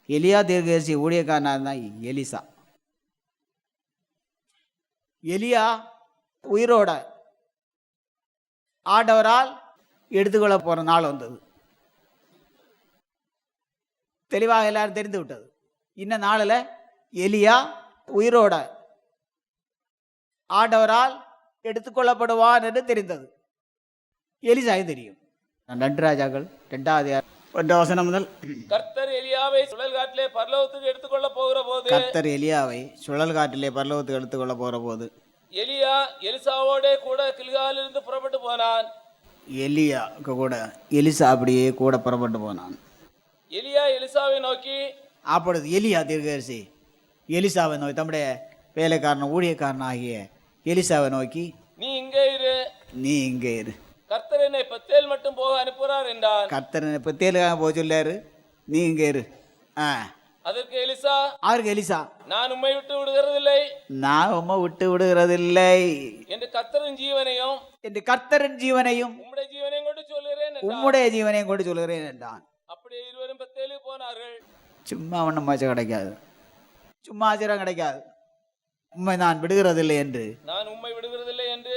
எலியா தீர்க்கதரிசி ஊழியக்காரனாக இருந்தான் எலிசா. எலியா உயிரோட ஆண்டவரால் எடுத்துக்கொள்ள போகிற நாள் வந்தது. தெளிவாக எல்லாரும் தெரிந்து விட்டது. இந்த நாளில் எலியா உயிரோட ஆண்டவரால் எடுத்துக்கொள்ளப்படுவான் என்று தெரிந்தது. எலிசாயும் தெரியும். 2 ராஜாக்கள் 2வது 1 வசனம் முதல். கர்த்தர் எலியாவை சுழல் காட்டிலே பரலோகத்துக்கு எடுத்துக்கொள்ள போகிற போது கர்த்தர் எலியாவை சுழல் காட்டிலே பரலோகத்துக்கு எடுத்துக்கொள்ள போகிற போது எலியா எலிசாவோட கூட கில்காலிலிருந்து புறப்பட்டு போனான். எலியா கூட எலிசா அப்படியே கூட புறப்பட்டு போனான். எலியா எலிசாவை நோக்கி, அப்பொழுது எலியா தீர்க்கதரிசி எலிசாவை நோக்கி, தம்முடைய வேலைக்காரன் ஊழியக்காரன் ஆகிய எலிசாவை நோக்கி, நீ இங்கே இரு, நீ இங்கே இரு, கர்த்தர் என்னை பெத்தேல் மட்டும் போக அனுப்புகிறார் என்றான். கர்த்தர் பெத்தேலுக்காக போக சொல்லாரு, நீ இங்கே இரு. அதற்கு எலிசா, அவருக்கு எலிசா, நான் உம்மை விட்டு விடுகிறதில்லை, நான் உம்மை விட்டு விடுகிறதில்லை என்று கர்த்தரின் ஜீவனையும் என்று கர்த்தரின் ஜீவனையும் உம்முடைய ஜீவனையும் கொண்டு சொல்கிறேன் என்றான். உம்முடைய ஜீவனையும் கொண்டு சொல்கிறேன் என்றான். அப்படியே இருவரும் பெத்தேலுக்கு போனார்கள். சும்மா ஒன்றும் மாச்சம் கிடைக்காது, சும்மா ஆச்சரியம் கிடைக்காது. உண்மை நான் விடுகிறதில்லை என்று, நான் உம்மை விடுகிறதில்லை என்று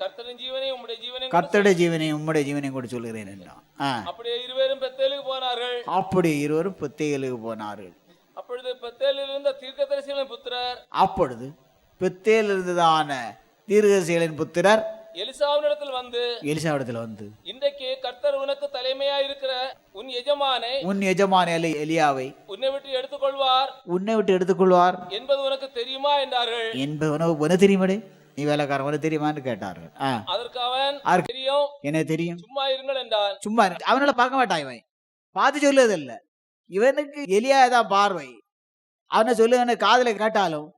கர்த்தரின் ஜீவனையும் உம்முடைய ஜீவனையும் கர்த்தருடைய ஜீவனையும் உம்முடைய ஜீவனையும் கூட சொல்கிறேன் என்றான். அப்படியே இருவரும் பெத்தேலுக்கு போனார்கள். அப்படி இருவரும் பெத்தேலுக்கு போனார்கள். அப்பொழுது பெத்தேலில் இருந்த தீர்க்கதரிசிகளின் புத்திரர், அப்பொழுது பெத்தேல் இருந்ததான தீர்க்கதரிசிகளின் புத்திரர் எலிசாவினிடத்தில் வந்து, எலிசாவிடத்தில் வந்து, இன்றைக்கு கர்த்தர் உனக்கு தலைமையா இருக்கிற உன் எஜமானை, உன் எஜமான எலியாவை உன்னை விட்டு எடுத்துக்கொள்வார், உன்னை விட்டு எடுத்துக்கொள்வார் என்பது உனக்கு தெரியுமா என்றார்கள். என்பது உனக்கு தெரியுமாடே, நீ வேலைக்காரன் உனக்கு தெரியுமான்னு கேட்டார்கள். அதற்கு அவன், தெரியும், எனக்கு தெரியும், சும்மா இருங்கள் என்றான். சும்மா அவனால பார்க்க மாட்டான், இவன் பார்த்து சொல்லுவதில்லை. இவனுக்கு எலியாதான் பார்வை. அவனை சொல்லுவன காதலை கேட்டாலும்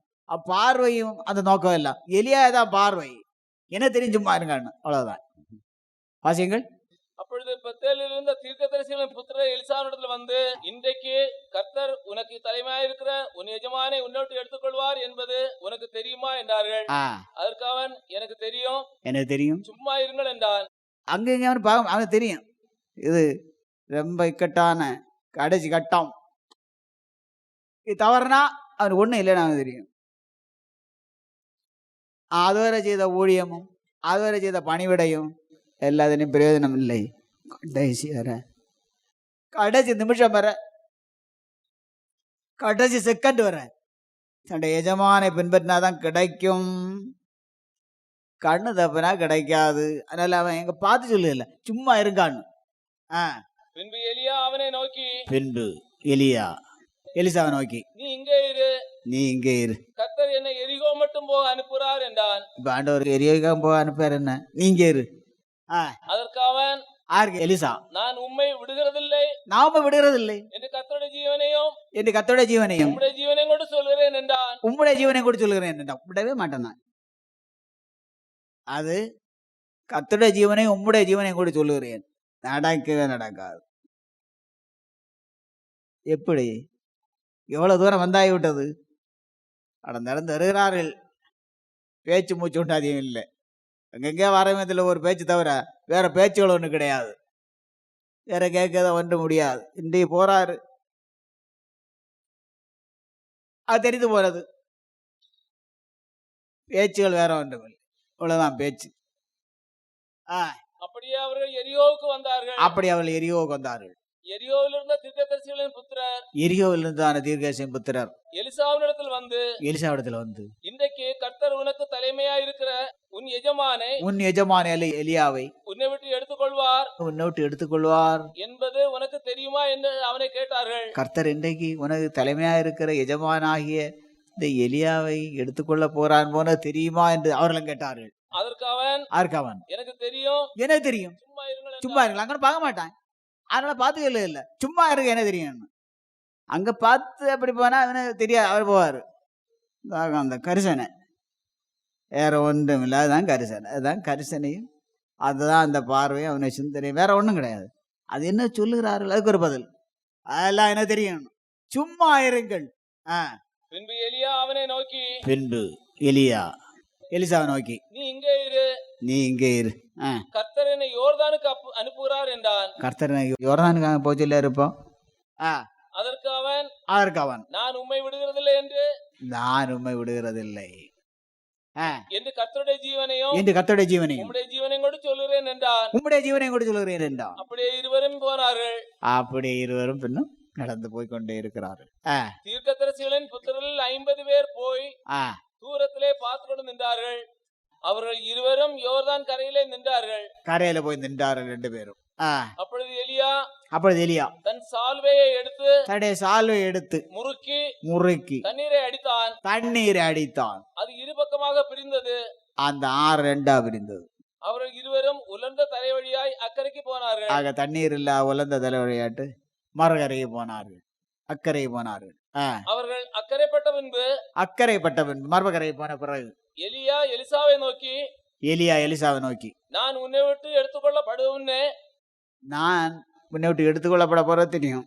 பார்வையும் அந்த நோக்கம் எல்லாம் எலியாதான் பார்வை. என்ன தெரியும், சும்மா இருங்கன்னு, அவ்வளவுதான். வாசியங்கள். அப்பொழுது பெத்தேலில் இருந்த தீர்க்கதரிசிகளின் புத்திரர் எலிசாவினிடத்தில் வந்து, இன்றைக்கு கர்த்தர் உனக்கு தலைமையா இருக்கிற உன் எஜமானை உன்னோட்டு எடுத்துக்கொள்வார் என்பது உனக்கு தெரியுமா என்றார்கள். அதற்கு அவன், எனக்கு தெரியும், எனக்கு தெரியும், சும்மா இருங்கள் என்றான். அங்க அவனுக்கு தெரியும், இது ரொம்ப இக்கட்டான கடைசி கட்டம், இது தவறுனா அவனுக்கு ஒன்றும் இல்லைன்னு அவனுக்கு தெரியும். அதுவரை செய்த ஊழியமும் அதுவரை செய்த பணிவிடையும் எல்லாத்திலையும் பிரயோஜனம் இல்லை. கடைசி வர, கடைசி நிமிஷம் வர, கடைசி செகண்ட் வர தன்னுடைய எஜமானை பின்பற்றினாதான் கிடைக்கும். கண்ணு தப்புனா கிடைக்காது. அதனால அவன் எங்க பார்த்து சொல்லல, சும்மா இருக்கான்னு. பின்பு எலியா அவனை நோக்கி, பின்பு எலியா எலிசாவை நோக்கி, நீ இங்கே இரு, நீ இங்கே இரு, கர்த்தர் என்னை எரிகோ மட்டும் போக அனுப்புகிறார் என்றான். இப்ப ஆண்டவர் எரியோக்கா போக அனுப்பார், என்ன நீ இங்கே இரு. அதற்கு அவன், எலிசா, நான் உம்மை விடுகிறதில்லை, நாம விடுகிறதில்லை என்று கர்த்தருடைய ஜீவனையும் என்று கர்த்தருடைய ஜீவனையும் உம்முடைய ஜீவனையும் கொண்டு சொல்கிறேன் என்றான். உம்முடைய ஜீவனையும் கூட சொல்கிறேன் என்றான். விடவே மாட்டேன் நான். அது கர்த்தருடைய ஜீவனையும் உம்முடைய ஜீவனையும் கூட சொல்லுகிறேன், நடக்கவே நடக்காது. எப்படி எவ்வளவு தூரம் வந்தாகிவிட்டது. நடந்து வருகிறார்கள், பேச்சு மூச்சு உண்டாதியம் இல்லை. அங்கங்கே வரவேதில் ஒரு பேச்சு தவிர வேற பேச்சுகள் ஒன்று கிடையாது, வேற கேட்கத ஒன்று முடியாது. இன்றைக்கு போறாரு, அது தெரிந்து போறது. பேச்சுகள் வேற ஒன்றும் இல்லை, இவ்வளவுதான் பேச்சு. அப்படியே அவர்கள் எரியோவுக்கு வந்தார்கள். அப்படி அவர்கள் எரியோவுக்கு வந்தார்கள். எரியோவில் இருந்த தீர்க்கதரிசிகளின் புத்திரர், எரியோவில் இருந்தான தீர்க்கதரிசியின் புத்திரர் எலிசாவினிடத்தில் வந்து, எலிசாவிடத்தில் வந்து, இன்றைக்கு கர்த்தர் உனக்கு தலைமையா இருக்கிற உன் எஜமானை, உன் எஜமான எலியாவை உன்னை விட்டு எடுத்துக்கொள்வார், உன்னை விட்டு எடுத்துக்கொள்வார் என்பது உனக்கு தெரியுமா என்று அவனை கேட்டார்கள். கர்த்தர் இன்றைக்கு உனக்கு தலைமையா இருக்கிற எஜமானாகிய இந்த எலியாவை எடுத்துக்கொள்ள போறான் போன தெரியுமா என்று அவர்களும் கேட்டார்கள். அதற்கு அவன், எனக்கு தெரியும், எனக்கு தெரியும், சும்மா இருங்கள், அங்க பார்க்க மாட்டான், அதனால பார்த்துக்கல இல்லை, சும்மா இருக்கு, என்ன தெரியும். அங்க பார்த்து அப்படி போனா அவனுக்கு தெரியாது, அவர் போவார். அந்த கரிசனை வேற ஒன்றும் இல்லை, அதுதான் கரிசனை. அதுதான் கரிசனையும், அதுதான் அந்த பார்வையும் அவனை சிந்தனையும், வேற ஒன்றும் கிடையாது. அது என்ன சொல்லுகிறார்கள், அதுக்கு ஒரு பதில். அதெல்லாம் என்ன தெரியும், சும்மா இருங்கள். பின்பு எலியா அவனை நோக்கி, பின்பு எலியா எலிசாவை நோக்கி, நீ இங்கே இரு, நீ இங்கே இரு, கர்த்தர் என்னை யோர்தானுக்கு அனுப்புகிறார் என்றான். கர்த்தர் யோர்தானுக்காக போச்சு இல்லை இருப்போம். அதற்கு அவன் நான் உம்மை விடுகிறதில்லை என்று கர்த்தருடைய ஜீவனையும் உம்முடைய ஜீவனையும் கூட சொல்லுகிறேன் என்றான். அப்படியே இருவரும் போனார்கள். பின்னும் நடந்து போய் கொண்டே இருக்கிறார்கள். தீர்க்கதரிசிகளின் புத்திரரில் 50 பேர் போய் தூரத்திலே பார்த்து கொண்டு நின்றார்கள். அவர்கள் இருவரும் யோர்தான் கரையில போய் நின்றார்கள் 2 பேரும். அப்பொழுது எலியா தன் சால்வையை எடுத்து முறுக்கி தண்ணீரை அடித்தான். அது இருபக்கமாக பிரிந்தது. அந்த ஆறு ரெண்டா பிரிந்தது. அவர்கள் இருவரும் உலர்ந்த தலைவழியாய் அக்கறைக்கு போனார்கள். தண்ணீர் இல்ல உலர்ந்த தலைவழியாட்டு மறுகரைக்கு போனார்கள், அக்கறைக்கு போனார்கள். அவர்கள் அக்கறைப்பட்ட பின்பு மறுபக்கரை போன பிறகு எலியா எலிசாவை நோக்கி நான் உன்னை விட்டு எடுத்துக்கொள்ளப்பட போற தெரியும்.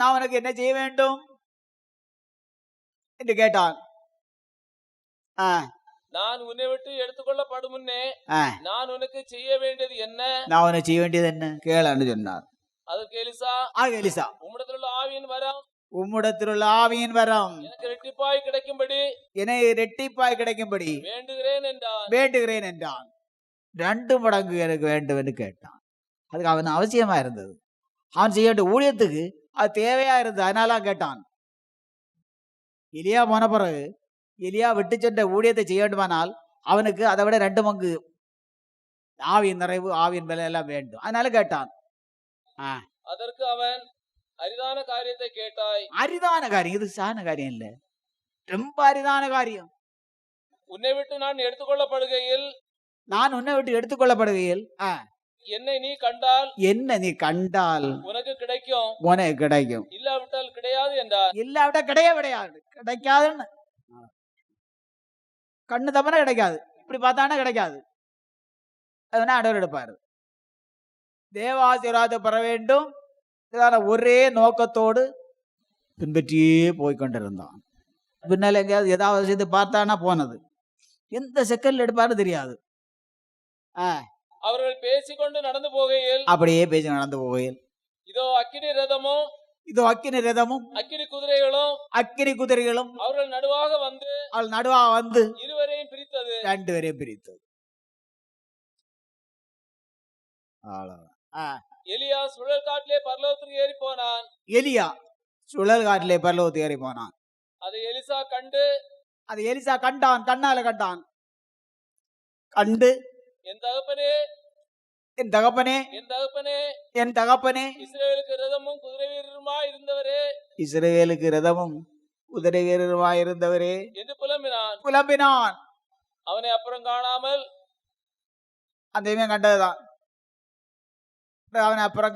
நான் உனக்கு என்ன செய்ய வேண்டும் என்று கேட்டான். நான் உன்னை விட்டு எடுத்துக்கொள்ளப்படும் முன்னே நான் உனக்கு செய்ய வேண்டியது என்ன கேளான்னு சொன்னார். அதற்கு எலிசா உம்மிடத்திலுள்ள ஆவியின் வரம் எனக்கு ரெட்டிப்பாய் கிடைக்கும்படி வேண்டுகிறேன் என்றான். 2 மடங்கு எனக்கு வேண்டும் என்று கேட்டான். அதுக்கு அவன் அவசியமா இருந்தது. அவன் செய்ய வேண்டிய ஊழியத்துக்கு அது தேவையா இருந்தது. அதனால கேட்டான். எலியா போன பிறகு எலியா விட்டு சென்ற ஊழியத்தை செய்ய வேண்டுமானால் அவனுக்கு அதை விட 2 மடங்கு ஆவியின் நிறைவு, ஆவியின் பலம் எல்லாம் வேண்டும். அதனால கேட்டான். அதற்கு அவன் அரிதான காரியத்தை கேட்டாய். அரிதான காரியம், இது சாதாரண காரியம் இல்ல, ரொம்ப அரிதான காரியம். உன்னை விட்டு நான் எடுத்துக்கொள்ளப்படுகையில் என்னை நீ கண்டால் உனக்கு கிடைக்கும், இல்லாவிட்டால் கிடையாது என்றார். இல்லாவிட்டால் கிடைக்காதுன்னு கண்ணு தப்பனா கிடைக்காது, இப்படி பார்த்தானா கிடைக்காது. அதனால ஆண்டவர் எடுப்பாரு. தேவாசீர்வாதத்தை பெற வேண்டும் ஒரே நோக்கத்தோடு பின்பற்றியே போய்கொண்டிருந்தான். பின்னால எங்கேயாவது ஏதாவது செய்து பார்த்தானா போனது. எந்த செகண்ட்ல எடுப்பாரு தெரியாது. அவர்கள் பேசிக்கொண்டு நடந்து போகையில் அப்படியே பேசி நடந்து போகையில் இதோ அக்கினி ரதமும் அக்கினி குதிரைகளும் அவர்கள் நடுவாக வந்து இருவரையும் பிரித்தது. 2 பேரையும் பிரித்தது. எலியா சுழல் காட்டிலே பரலோகத்துக்கு ஏறி போனான். அதை எலிசா கண்டான். கண்ணால கண்டான். கண்டு என் தகப்பனே இஸ்ரவேலுக்கு ரதமும் குதிரை வீரருமாய் இருந்தவரே என்று புலம்பினான். அவனை அப்புறம் காணாமல் அந்த கண்டதுதான். அவனை அப்புறம்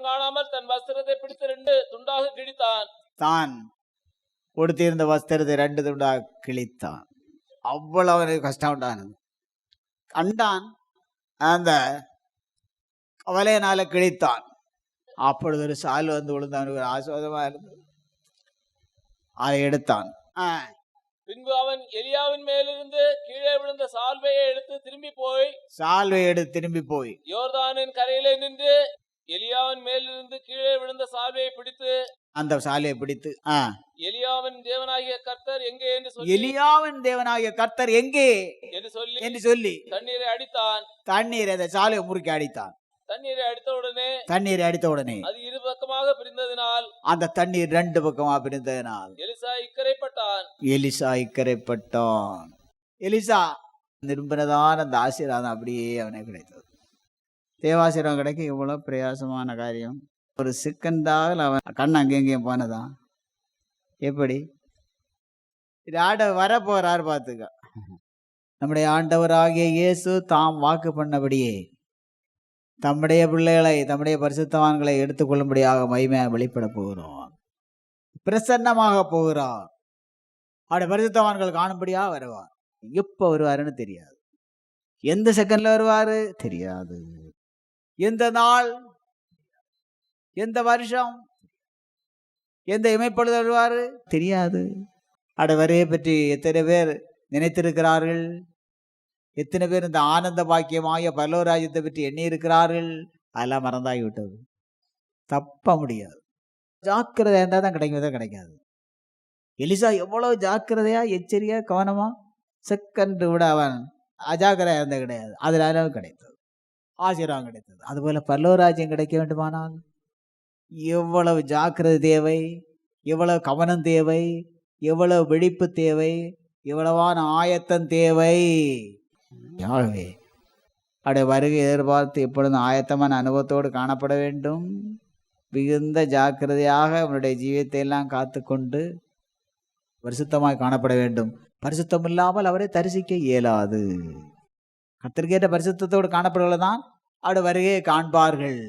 காணாமல் தன் வஸ்திரத்தை பிடித்து 2 துண்டாக கிழித்தான். தான் கொடுத்திருந்த வஸ்திரத்தை 2 துண்டாக கிழித்தான். அவ்வளவு அவனுக்கு கஷ்டம் உண்டானது. கண்டான், அந்த கவலையினால கிழித்தான். அப்பொழுது ஒரு சால் வந்து விழுந்து அவனுக்கு ஆசுவாதமா இருந்தது. அதை எடுத்தான். பின்பு அவன் எலியாவின் மேலிருந்து கீழே விழுந்த சால்வையை எடுத்து திரும்பி போய் யோர்தானின் கரையிலே நின்று எலியாவின் மேலிருந்து கீழே விழுந்த சால்வையை பிடித்து அந்த சாலையை பிடித்து எலியாவின் தேவனாகிய கர்த்தர் எங்கே என்று சொல்லி தண்ணீரை அடித்தான். அந்த சாலையை முறுக்கி அடித்தான். தண்ணீரை அடித்த உடனே அது இருபக்கமாக பிரிந்ததினால் அந்த தண்ணீர் 2 பக்கமாக பிரிந்ததினால் எலிசா இக்கரைப்பட்டான். எலிசா நிரும்பினதான் அந்த ஆசீர்வாதம் அப்படியே அவனை கிடைத்தது. தேவாசீர்வாதம் கிடைக்க இவ்வளவு பிரயாசமான காரியம். ஒரு செகண்டாக அவன் கண் அங்கெங்கேயும் போனதான். எப்படி வர போறார் பார்த்துக்க. நம்முடைய ஆண்டவராகிய இயேசு தாம் வாக்கு பண்ணபடியே தம்முடைய பிள்ளைகளை, தம்முடைய பரிசுத்தவான்களை எடுத்துக்கொள்ளும்படியாக மகிமையாக வெளிப்பட போகிறோம். பிரசன்னமாக போகிறார். அவருடைய பரிசுத்தவான்கள் காணும்படியாக வருவார். எப்போ வருவாருன்னு தெரியாது. எந்த செகண்ட்ல வருவாரு தெரியாது. எந்த நாள், எந்த வருஷம், எந்த இமைப்பொழுது வருவாரு தெரியாது. வரையை பற்றி எத்தனை பேர் நினைத்திருக்கிறார்கள்? எத்தனை பேர் இந்த ஆனந்த பாக்கியமாகிய பரலோகராஜ்யத்தை பற்றி எண்ணி இருக்கிறார்கள்? அதெல்லாம் மறந்தாகி விட்டது. தப்ப முடியாது. ஜாக்கிரதையா இருந்தால் தான் கிடைக்கும், கிடைக்காது. எலிசா எவ்வளவு ஜாக்கிரதையா, எச்சரியா, கவனமா, செகண்ட் விட அவன் அஜாக்கிரதையா இருந்த கிடையாது. அதனால கிடைத்தது, ஆசீர்வாதம் கிடைத்தது. அதுபோல பரலோகராஜ்யம் கிடைக்க வேண்டுமானால் எவ்வளவு ஜாக்கிரதை தேவை, எவ்வளவு கவனம் தேவை, எவ்வளவு விழிப்பு தேவை, எவ்வளவான ஆயத்தம் தேவை. ஆகவே அவருடைய வருகை எதிர்பார்த்து எப்பொழுதும் ஆயத்தமான அனுபவத்தோடு காணப்பட வேண்டும். மிகுந்த ஜாக்கிரதையாக அவனுடைய ஜீவியத்தை எல்லாம் காத்து கொண்டு பரிசுத்தமாய் காணப்பட வேண்டும். பரிசுத்தம் இல்லாமல் அவரை தரிசிக்க இயலாது. கர்த்தருக்கேற்ற பரிசுத்தத்தோடு காணப்படுவதுதான் அவருடைய வருகையை காண்பார்கள்.